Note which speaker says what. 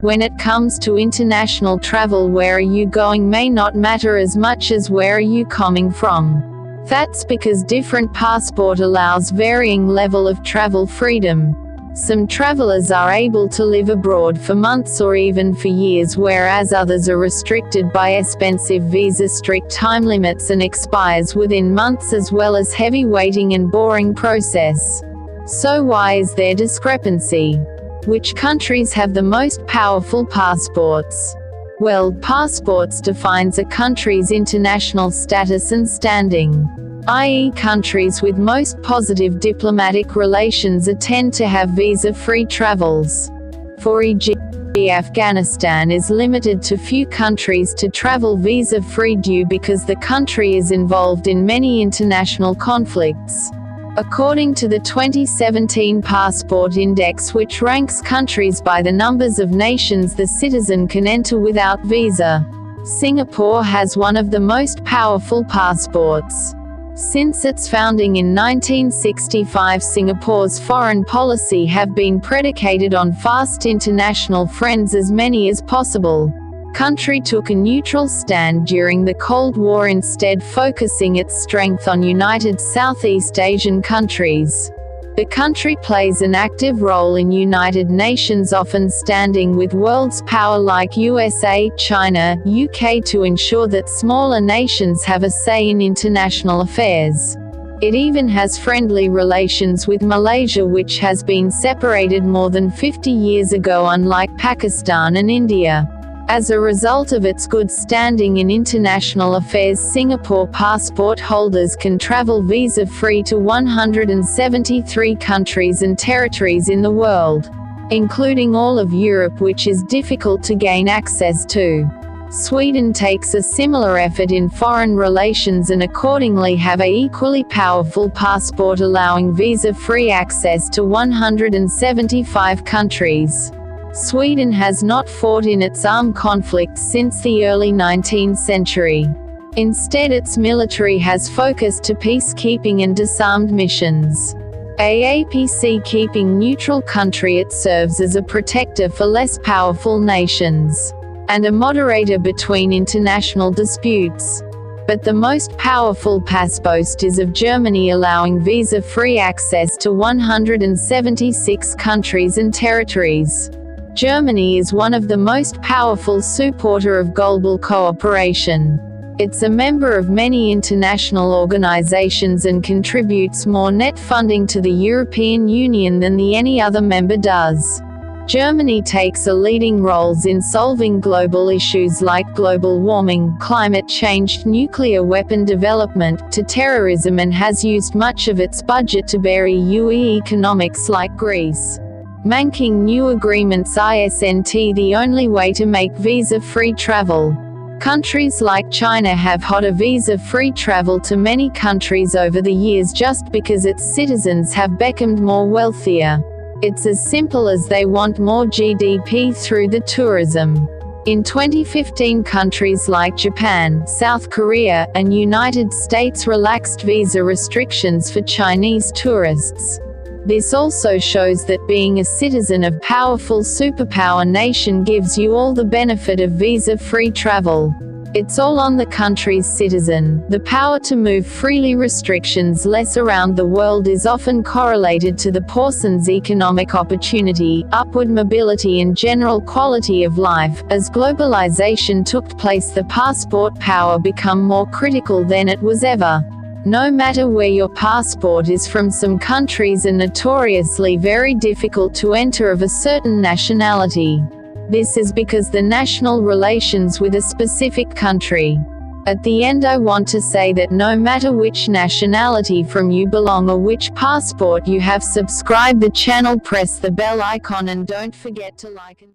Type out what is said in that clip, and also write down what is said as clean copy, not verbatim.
Speaker 1: When it comes to international travel, where are you going may not matter as much as where are you coming from. That's because different passport allows varying level of travel freedom. Some travelers are able to live abroad for months or even for years, whereas others are restricted by expensive visa, strict time limits, and expires within months, as well as heavy waiting and boring process. So why is there discrepancy? Which countries have the most powerful passports? Well, passports defines a country's international status and standing. I.e., countries with most positive diplomatic relations tend to have visa-free travels. For e.g., Afghanistan is limited to few countries to travel visa-free due because the country is involved in many international conflicts. According to the 2017 Passport Index, which ranks countries by the numbers of nations the citizen can enter without visa, Singapore has one of the most powerful passports. Since its founding in 1965, Singapore's foreign policy have been predicated on fast international friends, as many as possible. Country took a neutral stand during the Cold War, instead focusing its strength on united Southeast Asian countries. The country plays an active role in United Nations, often standing with world's power like USA, China, UK to ensure that smaller nations have a say in international affairs. It even has friendly relations with Malaysia, which has been separated more than 50 years ago, unlike Pakistan and India. As a result of its good standing in international affairs, Singapore passport holders can travel visa-free to 173 countries and territories in the world, including all of Europe, which is difficult to gain access to. Sweden takes a similar effort in foreign relations and accordingly have an equally powerful passport allowing visa-free access to 175 countries. Sweden has not fought in its armed conflicts since the early 19th century. Instead, its military has focused to peacekeeping and disarmed missions. Keeping neutral country, it serves as a protector for less powerful nations, and a moderator between international disputes. But the most powerful passport is of Germany, allowing visa-free access to 176 countries and territories. Germany is one of the most powerful supporter of global cooperation. It's a member of many international organizations and contributes more net funding to the European Union than any other member does. Germany takes a leading role in solving global issues like global warming, climate change, nuclear weapon development, to terrorism, and has used much of its budget to bear EU economics like Greece. Making new agreements isn't the only way to make visa-free travel. Countries like China have had a visa-free travel to many countries over the years just because its citizens have become more wealthier. It's as simple as they want more GDP through the tourism. In 2015, countries like Japan, South Korea, and United States relaxed visa restrictions for Chinese tourists. This also shows that being a citizen of powerful superpower nation gives you all the benefit of visa-free travel. It's all on the country's citizen. The power to move freely, restrictions less around the world is often correlated to the person's economic opportunity, upward mobility and general quality of life. As globalization took place, the passport power became more critical than it was ever. No matter where your passport is from, some countries are notoriously very difficult to enter of a certain nationality. This is because the national relations with a specific country. At the end, I want to say that no matter which nationality from you belong or which passport you have, subscribe the channel, press the bell icon, and don't forget to like and